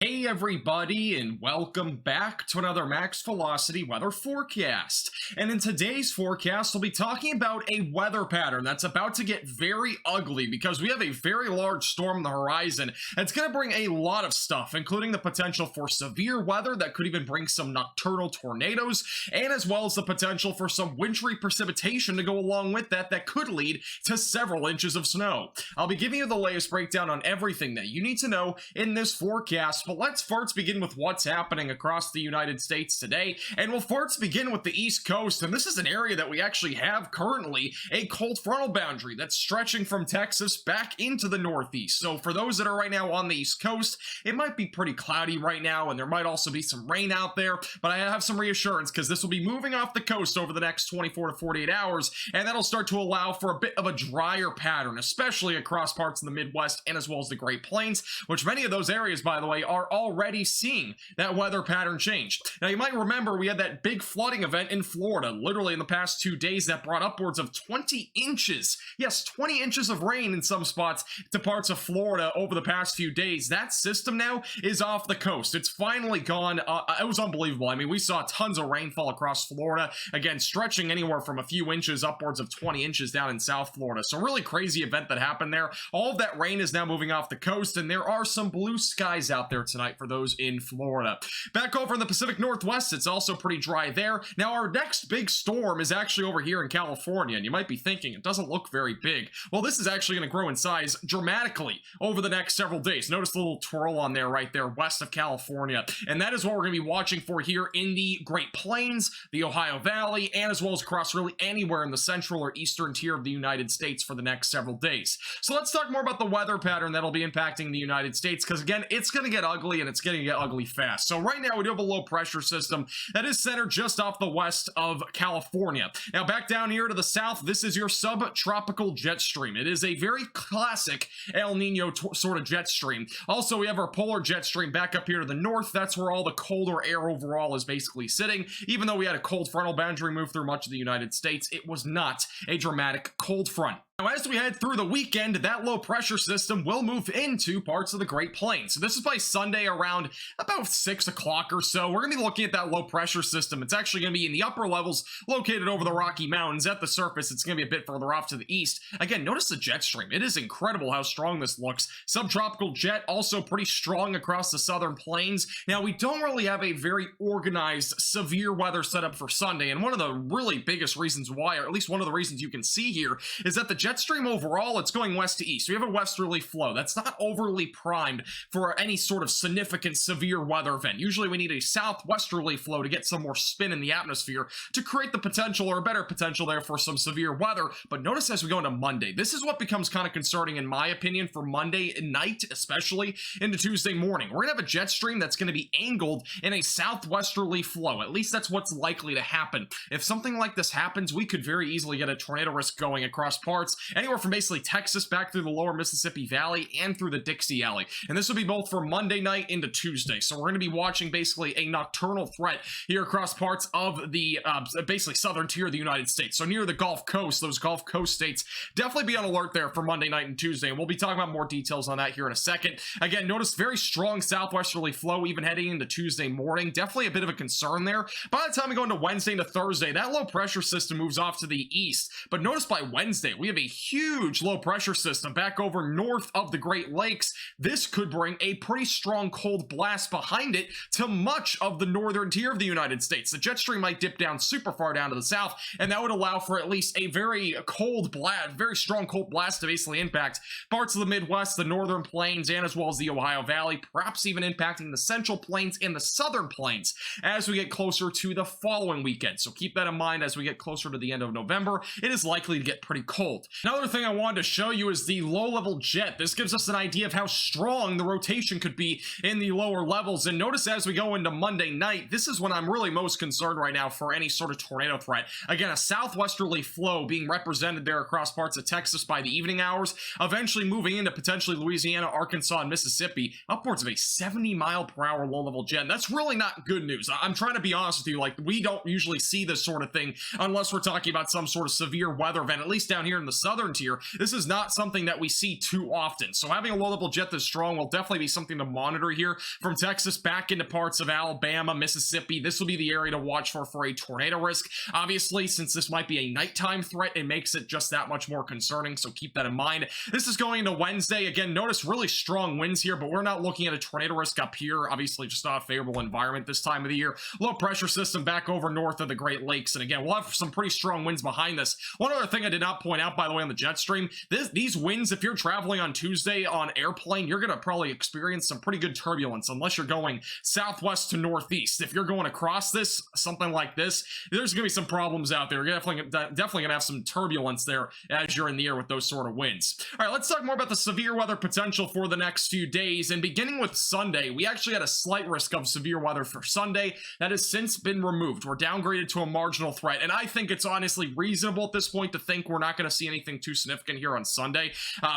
Hey everybody, and welcome back to another Max Velocity weather forecast. And in today's forecast, we'll be talking about a weather pattern that's about to get very ugly because we have a very large storm on the horizon that's going to bring a lot of stuff, including the potential for severe weather that could even bring some nocturnal tornadoes, and as well as the potential for some wintry precipitation to go along with that could lead to several inches of snow. I'll be giving you the latest breakdown on everything that you need to know in this forecast. But let's first begin with what's happening across the United States today, and we'll first begin with the East Coast, and this is an area that we actually have currently a cold frontal boundary that's stretching from Texas back into the Northeast. So for those that are right now on the East Coast, it might be pretty cloudy right now, and there might also be some rain out there, but I have some reassurance because this will be moving off the coast over the next 24 to 48 hours, and that'll start to allow for a bit of a drier pattern, especially across parts of the Midwest and as well as the Great Plains, which many of those areas, by the way, are already seeing that weather pattern change. Now, you might remember we had that big flooding event in Florida, literally in the past 2 days, that brought upwards of 20 inches. Yes, 20 inches of rain in some spots to parts of Florida over the past few days. That system now is off the coast. It's finally gone. It was unbelievable. I mean, we saw tons of rainfall across Florida, again, stretching anywhere from a few inches upwards of 20 inches down in South Florida. So really crazy event that happened there. All of that rain is now moving off the coast, and there are some blue skies out there tonight for those in Florida. Back over in the Pacific Northwest, it's also pretty dry there. Now, our next big storm is actually over here in California, and you might be thinking it doesn't look very big. Well, this is actually going to grow in size dramatically over the next several days. Notice the little twirl on there right there west of California, and that is what we're going to be watching for here in the Great Plains, the Ohio Valley, and as well as across really anywhere in the central or eastern tier of the United States for the next several days. So let's talk more about the weather pattern that'll be impacting the United States, because again, it's going to get ugly, and it's going to get ugly fast. So right now we do have a low pressure system that is centered just off the west of California. Now back down here to the south, this is your subtropical jet stream. It is a very classic El Nino sort of jet stream. Also, we have our polar jet stream back up here to the north. That's where all the colder air overall is basically sitting. Even though we had a cold frontal boundary move through much of the United States, it was not a dramatic cold front. Now, as we head through the weekend, that low pressure system will move into parts of the Great Plains. So this is by Sunday around about 6 o'clock or so. We're going to be looking at that low pressure system. It's actually going to be in the upper levels, located over the Rocky Mountains. At the surface, it's going to be a bit further off to the east. Again, notice the jet stream. It is incredible how strong this looks. Subtropical jet, also pretty strong across the southern plains. Now, we don't really have a very organized, severe weather setup for Sunday, and one of the really biggest reasons why, or at least one of the reasons you can see here, is that the jet stream overall, it's going west to east. We have a westerly flow that's not overly primed for any sort of significant severe weather event. Usually we need a southwesterly flow to get some more spin in the atmosphere to create the potential, or a better potential there, for some severe weather. But notice as we go into Monday, this is what becomes kind of concerning in my opinion for Monday night, especially into Tuesday morning. We're gonna have a jet stream that's going to be angled in a southwesterly flow. At least that's what's likely to happen. If something like this happens, we could very easily get a tornado risk going across parts anywhere from basically Texas back through the lower Mississippi Valley and through the Dixie Alley. And this will be both for Monday night into Tuesday. So we're going to be watching basically a nocturnal threat here across parts of the basically southern tier of the United States. So near the Gulf Coast, those Gulf Coast states, definitely be on alert there for Monday night and Tuesday. And we'll be talking about more details on that here in a second. Again, notice very strong southwesterly flow even heading into Tuesday morning. Definitely a bit of a concern there. By the time we go into Wednesday into Thursday, that low pressure system moves off to the east. But notice by Wednesday, we have a huge low pressure system back over north of the Great Lakes. This could bring a pretty strong cold blast behind it to much of the northern tier of the United States. The jet stream might dip down super far down to the south, and that would allow for at least a very cold blast, very strong cold blast to basically impact parts of the Midwest, the northern plains, and as well as the Ohio Valley, perhaps even impacting the central plains and the southern plains as we get closer to the following weekend. So keep that in mind as we get closer to the end of November. It is likely to get pretty cold. Another thing I wanted to show you is the low-level jet. This gives us an idea of how strong the rotation could be in the lower levels. And notice as we go into Monday night, this is when I'm really most concerned right now for any sort of tornado threat. Again, a southwesterly flow being represented there across parts of Texas by the evening hours, eventually moving into potentially Louisiana, Arkansas, and Mississippi, upwards of a 70-mile-per-hour low-level jet. And that's really not good news. I'm trying to be honest with you. Like, we don't usually see this sort of thing unless we're talking about some sort of severe weather event, at least down here in the southern tier, this is not something that we see too often. So having a low-level jet this strong will definitely be something to monitor here. From Texas back into parts of Alabama, Mississippi, this will be the area to watch for a tornado risk. Obviously, since this might be a nighttime threat, it makes it just that much more concerning, so keep that in mind. This is going into Wednesday. Again, notice really strong winds here, but we're not looking at a tornado risk up here. Obviously, just not a favorable environment this time of the year. Low pressure system back over north of the Great Lakes, and again, we'll have some pretty strong winds behind this. One other thing I did not point out, by the way, on the jet stream, these winds, if you're traveling on Tuesday on airplane, you're going to probably experience some pretty good turbulence unless you're going southwest to northeast. If you're going across this, something like this, there's going to be some problems out there. You're definitely going to have some turbulence there as you're in the air with those sort of winds. All right, let's talk more about the severe weather potential for the next few days. And beginning with Sunday, we actually had a slight risk of severe weather for Sunday. That has since been removed. We're downgraded to a marginal threat. And I think it's honestly reasonable at this point to think we're not going to see anything too significant here on Sunday.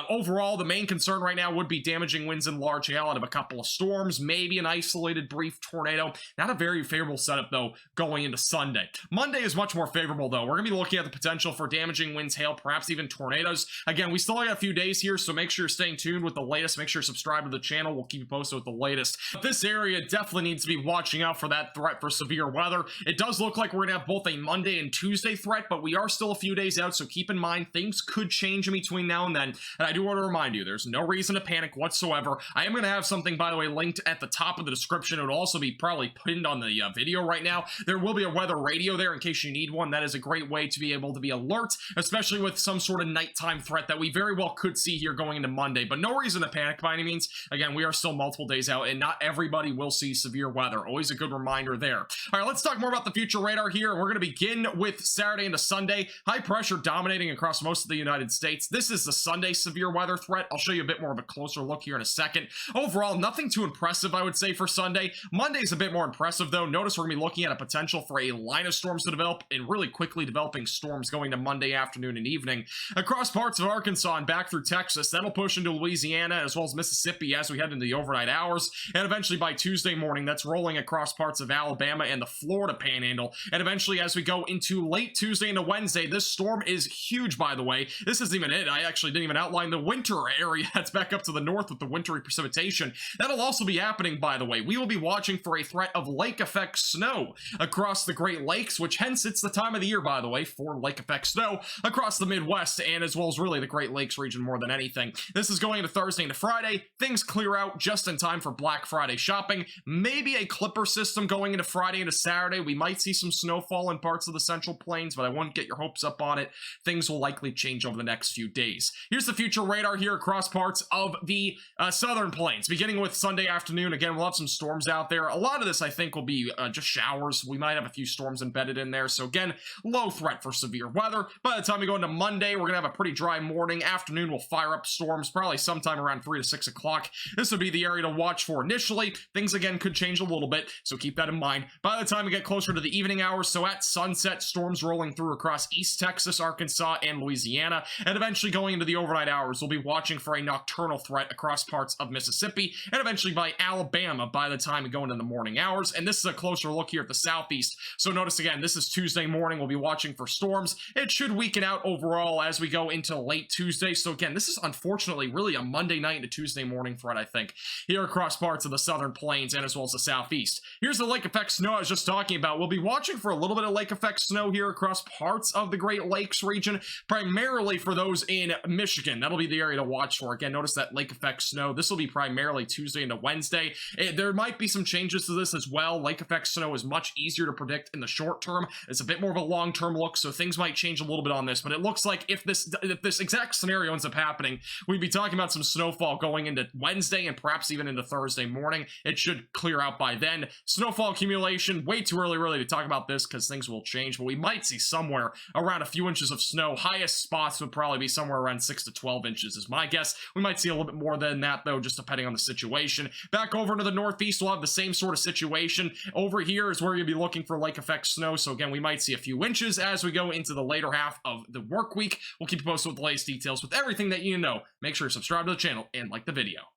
Overall, the main concern right now would be damaging winds and large hail out of a couple of storms, maybe an isolated brief tornado. Not a very favorable setup, though, going into Sunday. Monday is much more favorable, though. We're going to be looking at the potential for damaging winds, hail, perhaps even tornadoes. Again, we still got a few days here, so make sure you're staying tuned with the latest. Make sure you're subscribed to the channel. We'll keep you posted with the latest. But this area definitely needs to be watching out for that threat for severe weather. It does look like we're going to have both a Monday and Tuesday threat, but we are still a few days out, so keep in mind things could change in between now and then. And I do want to remind you, there's no reason to panic whatsoever. I am going to have something, by the way, linked at the top of the description. It would also be probably pinned on the video right now. There will be a weather radio there in case you need one. That is a great way to be able to be alert, especially with some sort of nighttime threat that we very well could see here going into Monday. But no reason to panic by any means. Again, we are still multiple days out, and not everybody will see severe weather. Always a good reminder there. All right, let's talk more about the future radar here. We're going to begin with Saturday into Sunday. High pressure dominating across most of the United States. This is the Sunday severe weather threat. I'll show you a bit more of a closer look here in a second. Overall, nothing too impressive, I would say, for Sunday. Monday's a bit more impressive, though. Notice we're going to be looking at a potential for a line of storms to develop, and really quickly developing storms going to Monday afternoon and evening. Across parts of Arkansas and back through Texas, that'll push into Louisiana as well as Mississippi as we head into the overnight hours. And eventually by Tuesday morning, that's rolling across parts of Alabama and the Florida Panhandle. And eventually as we go into late Tuesday into Wednesday, this storm is huge, by the way. This isn't even it. I actually didn't even outline the winter area that's back up to the north with the wintry precipitation. That'll also be happening, by the way. We will be watching for a threat of lake effect snow across the Great Lakes, which hence it's the time of the year, by the way, for lake effect snow across the Midwest and as well as really the Great Lakes region more than anything. This is going into Thursday into Friday. Things clear out just in time for Black Friday shopping. Maybe a clipper system going into Friday into Saturday. We might see some snowfall in parts of the Central Plains, but I wouldn't get your hopes up on it. Things will likely change over the next few days. Here's the future radar here across parts of the Southern Plains. Beginning with Sunday afternoon, again, we'll have some storms out there. A lot of this, I think, will be just showers. We might have a few storms embedded in there. So again, low threat for severe weather. By the time we go into Monday, we're going to have a pretty dry morning. Afternoon, we'll fire up storms, probably sometime around 3 to 6 o'clock. This would be the area to watch for initially. Things, again, could change a little bit, so keep that in mind. By the time we get closer to the evening hours, so at sunset, storms rolling through across East Texas, Arkansas, and Louisiana. And eventually going into the overnight hours, we'll be watching for a nocturnal threat across parts of Mississippi, and eventually by Alabama by the time we go into the morning hours. And this is a closer look here at the southeast. So notice again, this is Tuesday morning. We'll be watching for storms. It should weaken out overall as we go into late Tuesday. So again, this is unfortunately really a Monday night into Tuesday morning threat, I think, here across parts of the Southern Plains and as well as the southeast. Here's the lake effect snow I was just talking about. We'll be watching for a little bit of lake effect snow here across parts of the Great Lakes region, primarily for those in Michigan. That'll be the area to watch for. Again, notice that lake effect snow. This will be primarily Tuesday into Wednesday. There might be some changes to this as well. Lake effect snow is much easier to predict in the short term. It's a bit more of a long-term look, so things might change a little bit on this, but it looks like if this exact scenario ends up happening, we'd be talking about some snowfall going into Wednesday and perhaps even into Thursday morning. It should clear out by then. Snowfall accumulation, way too early really to talk about this because things will change, but we might see somewhere around a few inches of snow. Highest spots would probably be somewhere around 6 to 12 inches is my guess. We might see a little bit more than that though, just depending on the situation. Back over to the northeast, we'll have the same sort of situation. Over here is where you'll be looking for lake effect snow, so again, we might see a few inches as we go into the later half of the work week. We'll keep you posted with the latest details with everything that you know. Make sure you subscribe to the channel and like the video.